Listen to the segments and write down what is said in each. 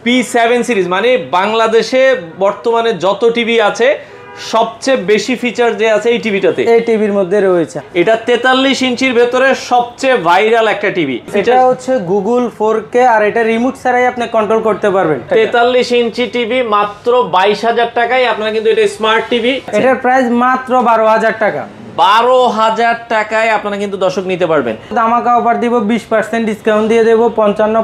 P7 series মানে বাংলাদেশে বর্তমানে যত টিভি আছে সবচেয়ে বেশি ফিচার যে আছে এই টিভিটাতে, এই টিভির মধ্যে রয়েছে। এটা 43 ইঞ্চির ভেতরে সবচেয়ে ভাইরাল একটা টিভি। এটা হচ্ছে গুগল 4K আর এটা রিমোট ছাড়াই আপনি কন্ট্রোল করতে পারবেন। 43 ইঞ্চি টিভি মাত্র 22,000 টাকায় আপনারা কিন্তু এটা স্মার্ট টিভি। এটার প্রাইস মাত্র 12,000 টাকা। 12,000 টাকায় আপনারা কিন্তু দর্শক নিতে পারবেন। ধামাকা অফার দিব, 20% ডিসকাউন্ট দিয়ে দেব, 55,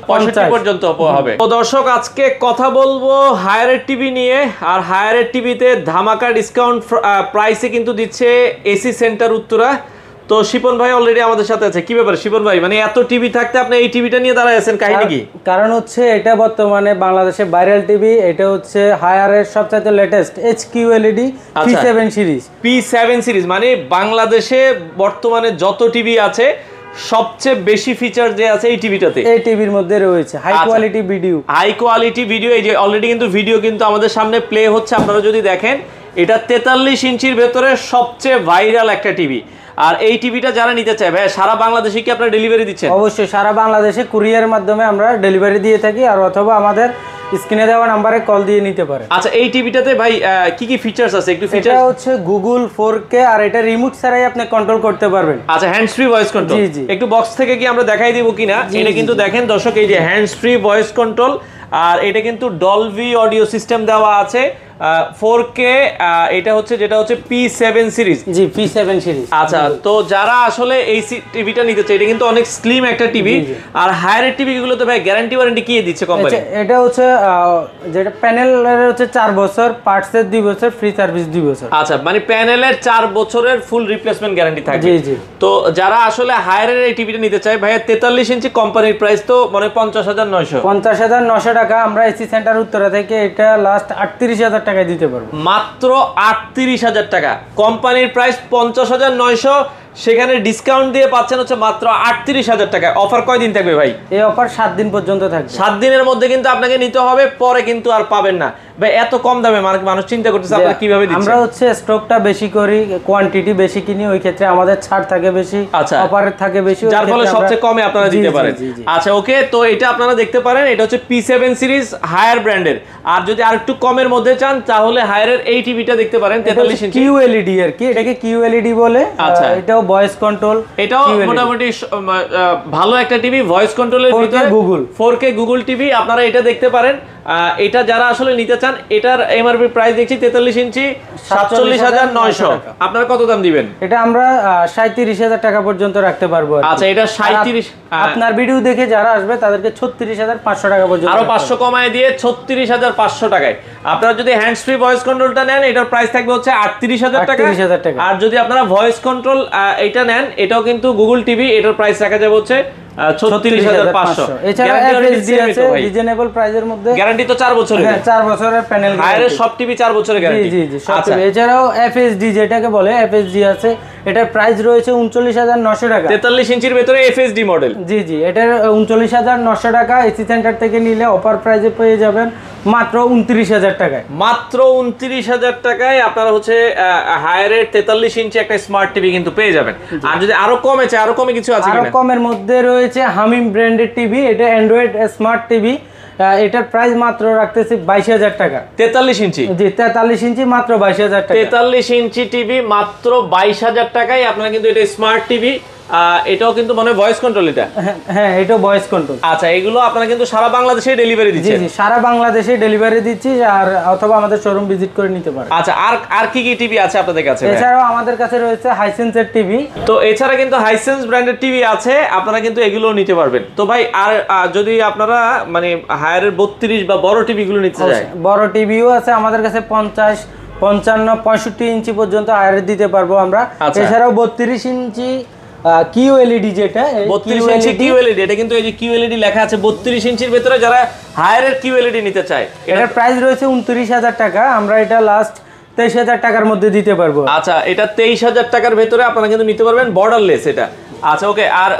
65 পর্যন্ত হবে। তো দর্শক আজকে কথা বলবো হায়ারের টিভি নিয়ে, আর হায়ারের টিভিতে ধামাকা ডিসকাউন্ট প্রাইসে কিন্তু দিচ্ছে এসি সেন্টার উত্তরা। তো শিপন ভাই অলরেডি আমাদের সাথে আছে। কি ব্যাপার শিপন ভাই, মানে এত টিভি থাকতে আপনি এই টিভিটা নিয়ে দাঁড়ায় আছেন, কাহিনী কি? কারণ হচ্ছে এটা বর্তমানে বাংলাদেশে ভাইরাল টিভি। এটা হচ্ছে হায়ারের সবচেয়ে latest HQLED P7 series. P7 series মানে বাংলাদেশে বর্তমানে যত টিভি আছে সবচেয়ে বেশি ফিচার যে আছে এই টিভিটাতে, এই টিভির মধ্যে রয়েছে high quality video. High quality video, এই যে অলরেডি কিন্তু ভিডিও কিন্তু আমাদের সামনে প্লে হচ্ছে, আপনারা যদি দেখেন এটা 43 ইঞ্চির ভেতরে সবচেয়ে ভাইরাল একটা টিভি। আর এই টিভিটা যারা নিতে চায় ভাই সারা বাংলাদেশে কি আপনারা ডেলিভারি দিচ্ছেন? অবশ্যই সারা বাংলাদেশে কুরিয়ারের মাধ্যমে আমরা ডেলিভারি দিয়ে থাকি, আর অথবা আমাদের স্ক্রিনে দেওয়া নম্বরে কল দিয়ে নিতে পারে। আচ্ছা এই টিভিটাতে ভাই কি কি ফিচারস আছে একটু ফিচার? এটা হচ্ছে গুগল 4K আর এটা রিমোট ছাড়াই আপনি কন্ট্রোল করতে পারবেন। আচ্ছা হ্যান্ডস ফ্রি ভয়েস কন্ট্রোল, একটু বক্স থেকে কি আমরা দেখাই দিব কিনা? এটা কিন্তু দেখেন দর্শক, এই যে হ্যান্ডস ফ্রি ভয়েস কন্ট্রোল, আর এটা কিন্তু ডলবি অডিও সিস্টেম দেওয়া আছে। 4K এটা হচ্ছে যেটা হচ্ছে P7 সিরিজ। জি P7 সিরিজ। আচ্ছা তো যারা আসলে এই টিভিটা নিতে চায়, এটা কিন্তু অনেক স্লিম একটা টিভি। আর হায়ারের টিভি গুলোতে ভাই গ্যারান্টি ওয়ারেন্টি কি দিচ্ছে কোম্পানি? এটা হচ্ছে যেটা প্যানেলের হচ্ছে 4 বছর, পার্টসের 2 বছর, ফ্রি সার্ভিস 2 বছর। আচ্ছা মানে প্যানেলের 4 বছরের ফুল রিপ্লেসমেন্ট গ্যারান্টি থাকবে। জি জি। তো যারা আসলে হায়ারের এই টিভিটা নিতে চায় ভাই, 43 ইঞ্চি কোম্পানির প্রাইস তো মানে 50,900 টাকা। আমরা এসি সেন্টার উত্তরা থেকে এটা লাস্ট 38,000 টাকায় দিতে পারবো। মাত্র 38,000 টাকা। কোম্পানির প্রাইস 50,900, সেখানে ডিসকাউন্ট দিয়ে পাচ্ছেন হচ্ছে মাত্র 38,000 টাকা। অফার কয়দিন থাকবে ভাই? এই অফার 7 দিন পর্যন্ত থাকবে। 7 দিনের মধ্যে কিন্তু আপনাকে নিতে হবে, পরে কিন্তু আর পাবেন না। ভাই এত কম দামে মানুষ চিন্তা করতেছে আপনারা কিভাবে দিচ্ছেন? আমরা হচ্ছে স্টকটা বেশি করি, কোয়ান্টিটি বেশি কিনি, ওই ক্ষেত্রে আমাদের ছাড় থাকে বেশি, অফার থাকে বেশি, যার ফলে সবচেয়ে কমে আপনারা দিতে পারেন। আচ্ছা ওকে, তো এটা আপনারা দেখতে পারেন, এটা হচ্ছে P7 সিরিজ হায়ার ব্র্যান্ডের। আর যদি আরেকটু কমের মধ্যে চান তাহলে হায়ারের এই টিভিটা দেখতে পারেন 43 ইঞ্চি QLED আর কি, এটাকে QLED বলে। আচ্ছা এটাও ভয়েস কন্ট্রোল, এটাও মোটামুটি ভালো একটা টিভি, ভয়েস কন্ট্রোলের ভিতরে গুগল 4K গুগল টিভি আপনারা এটা দেখতে পারেন। এটা যারা আসলে নিতে চান, এটার এমআরপি প্রাইস দেখছি 43 ইঞ্চি 47,900। আপনারা কত দাম দিবেন? এটা আমরা 37,000 টাকা পর্যন্ত রাখতে পারবো। আচ্ছা এটা 37, আপনার ভিডিও দেখে যারা আসবে তাদেরকে 36,500 টাকা পর্যন্ত, আরো 500 কমায় দিয়ে 36,500 টাকায়। আপনারা যদি হ্যান্ডস ফ্রি ভয়েস কন্ট্রোলটা নেন, এটার প্রাইস থাকবে হচ্ছে 38,000 টাকা। আর যদি আপনারা ভয়েস কন্ট্রোল এটা নেন, এটাও কিন্তু গুগল টিভি, এটার প্রাইস রাখা যাবে হচ্ছে 36,500। এছাড়া FSD আছে রিজনেবল প্রাইসের মধ্যে। গ্যারান্টি তো 4 বছরের। হ্যাঁ 4 বছরের প্যানেল। হায়ারের সব টিভি 4 বছরের গ্যারান্টি। জি জি সব টিভি। এছাড়াও FSD যেটাকে বলে FSD আছে, এটার প্রাইস রয়েছে 39,900 টাকা। 43 ইঞ্চির ভিতরে FSD মডেল। জি জি, এটার 39,900 টাকা। এসি সেন্টার থেকে নিলে অফার প্রাইসে পেয়ে যাবেন মাত্র 29,000 টাকায়। মাত্র 29,000 টাকায় আপনারা হচ্ছে হায়ারের 43 ইঞ্চি একটা স্মার্ট টিভি কিন্তু পেয়ে যাবেন। আর যদি আরো কমে চাই, আরো কমে কিছু আছে কিনা? আরো কমের মধ্যে রয়েছে হামিম ব্র্যান্ডের টিভি, এটা অ্যান্ড্রয়েড স্মার্ট টিভি। এটার প্রাইস মাত্র রাখতেছি 22,000 টাকা। 43 ইঞ্চি? জি 43 ইঞ্চি মাত্র 22,000 টাকা। 43 ইঞ্চি টিভি মাত্র 22,000 টাকায় আপনারা কিন্তু এটা স্মার্ট টিভি। এটাও কিন্তু মানে ভয়েস কন্ট্রোল। এটা হ্যাঁ এটাও ভয়েস কন্ট্রোল। আচ্ছা এগুলো আপনারা কিন্তু সারা বাংলাদেশে ডেলিভারি দিচ্ছেন? জি জি সারা বাংলাদেশে ডেলিভারি দিচ্ছি, আর অথবা আমাদের শোরুম ভিজিট করে নিতে পারেন। আচ্ছা আর কি কি টিভি আছে আপনাদের কাছে? এছাড়াও আমাদের কাছে রয়েছে হাইসেন্সের টিভি। তো এছাড়া কিন্তু হাইসেন্স ব্র্যান্ডের টিভি আছে, আপনারা কিন্তু এগুলো নিতে পারবেন। তো ভাই আর যদি আপনারা মানে হায়ারের 32 বা বড় টিভি গুলো নিতে চান, বড় টিভিও আছে আমাদের কাছে 50, 55, 65 ইঞ্চি পর্যন্ত হায়ারে দিতে পারবো আমরা। এছাড়াও 32 ইঞ্চি QLED, যেটা 32 ইঞ্চি QLED, এটা কিন্তু এই যে QLED লেখা আছে 32 ইঞ্চির ভিতরে যারা হায়ারের QLED নিতে চায়, এটার প্রাইস রয়েছে 29,000 টাকা। আমরা এটা লাস্ট 23,000 টাকার মধ্যে দিতে পারবো। আচ্ছা এটা 23,000 টাকার ভিতরে আপনারা কিন্তু নিতে পারবেন, বর্ডারলেস এটা। আচ্ছা ওকে, আর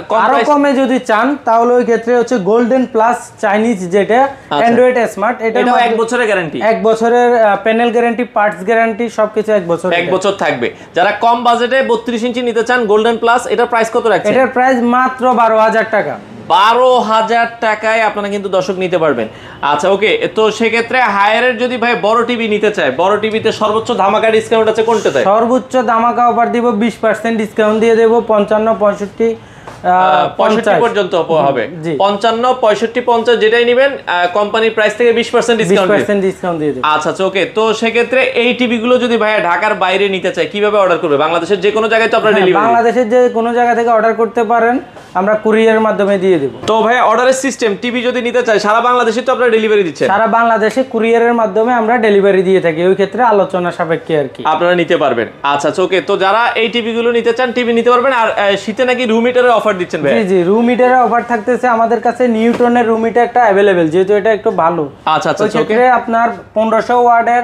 কমে যদি চান তাহলে ওই ক্ষেত্রে হচ্ছে গোল্ডেন প্লাস চাইনিজ, যেটা অ্যান্ড্রয়েড স্মার্ট। এটাও 1 বছরের গ্যারান্টি। 1 বছরের প্যানেল গ্যারান্টি, পার্টস গ্যারান্টি, সবকিছু 1 বছর। 1 বছর থাকবে। যারা কম বাজেটে 32 ইঞ্চি নিতে চান গোল্ডেন প্লাস, এটার প্রাইস কত রাখছেন? এটার প্রাইস মাত্র 12,000 টাকা। 12,000 টাকায় আপনারা কিন্তু দর্শক নিতে পারবেন। আচ্ছা ওকে, তো সেক্ষেত্রে হায়ারের যদি ভাই বড় টিভি নিতে চায়, বড় টিভিতে সর্বোচ্চ ধামাকা ডিসকাউন্ট আছে কোনটাতে? সর্বোচ্চ ধামাকা অফার দিব, 20% ডিসকাউন্ট দিয়ে দেব, 55 65 65 পর্যন্ত হবে। 55 65 50 যেটাই নেবেন কোম্পানি প্রাইস থেকে 20% ডিসকাউন্ট দিয়ে দেব। আচ্ছা ওকে, তো সেক্ষেত্রে এই টিভি গুলো যদি ভাই ঢাকার বাইরে নিতে চায় কিভাবে অর্ডার করবে? বাংলাদেশের যে কোনো জায়গায় তো আপনারা ডেলিভারি? বাংলাদেশের যে কোনো জায়গা থেকে অর্ডার করতে পারেন, আমরা কুরিয়ারের মাধ্যমে দিয়ে দেব। তো ভাই অর্ডারের সিস্টেম, টিভি যদি নিতে চায় সারা বাংলাদেশে তো আপনারা ডেলিভারি দিচ্ছেন? সারা বাংলাদেশে কুরিয়ারের মাধ্যমে আমরা ডেলিভারি দিয়ে থাকি, ওই ক্ষেত্রে আলোচনা সাপেক্ষে আর কি আপনারা নিতে পারবেন। আচ্ছা ওকে, তো যারা এই টিভি গুলো নিতে চান টিভি নিতে পারবেন। আর শীতে নাকি রুম হিটারের অফার দিচ্ছেন ভাই? জি জি, রুম হিটারের অফার থাকতেছে আমাদের কাছে, নিউটনের রুম হিটার একটা अवेलेबल, যেহেতু এটা একটু ভালো। আচ্ছা ওই ক্ষেত্রে আপনার 1500 ওয়াটের,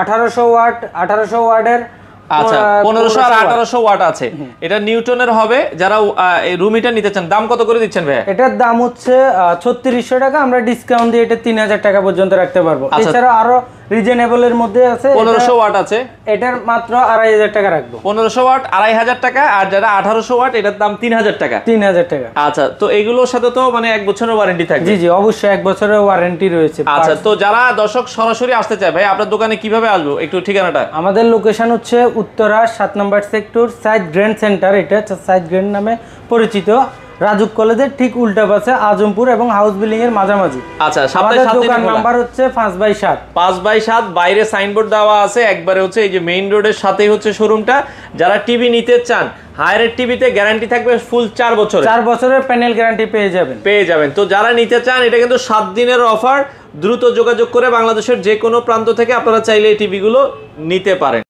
1800 ওয়াট, 1800 ওয়াটের, আচ্ছা 1500 আর 1800 ওয়াট আছে, এটা নিউটনের হবে। যারা রুম হিটার নিতে চান দাম কত করে দিচ্ছেন ভাই? এটার দাম হচ্ছে 3600 টাকা, আমরা ডিসকাউন্ট দিয়ে এটা 3000 টাকা পর্যন্ত রাখতে পারবো। এছাড়া আরো রিজনেবল এর মধ্যে আছে, 1500 ওয়াট আছে, এটার মাত্র 2500 টাকা রাখবো। 1500 ওয়াট 2500 টাকা, আর যারা 1800 ওয়াট এটার দাম 3000 টাকা। 3000 টাকা। আচ্ছা, তো এগুলোর সাথে তো মানে 1 বছরের ওয়ারেন্টি থাকবে? জি জি, অবশ্যই 1 বছরের ওয়ারেন্টি রয়েছে। আচ্ছা, তো যারা দর্শক সরাসরি আসতে চায় ভাই আপনার দোকানে কিভাবে আসবো একটু ঠিকানাটা? আমাদের লোকেশন হচ্ছে উত্তরা 7 নম্বর সেক্টর, সাইড গ্র্যান্ড সেন্টার, এটা সাইড গ্র্যান্ড নামে পরিচিত, রাজুক কলেজের ঠিক উল্টা পাশে, আজমপুর এবং হাউস বিল্ডিং এর মাঝামাঝি। আচ্ছা, আমাদের দোকান নাম্বার হচ্ছে 5/7। 5/7 বাইরে সাইনবোর্ড দেওয়া আছে, একবারে হচ্ছে এই যে মেইন রোডের সাথেই হচ্ছে শোরুমটা। যারা টিভি নিতে চান, হায়ারের টিভিতে গ্যারান্টি থাকবে ফুল 4 বছর, 4 বছরের প্যানেল গ্যারান্টি পেয়ে যাবেন। তো যারা নিতে চান এটা কিন্তু 7 দিনের অফার, দ্রুত যোগাযোগ করে বাংলাদেশের যে কোনো প্রান্ত থেকে আপনারা চাইলে এই টিভিগুলো নিতে পারেন।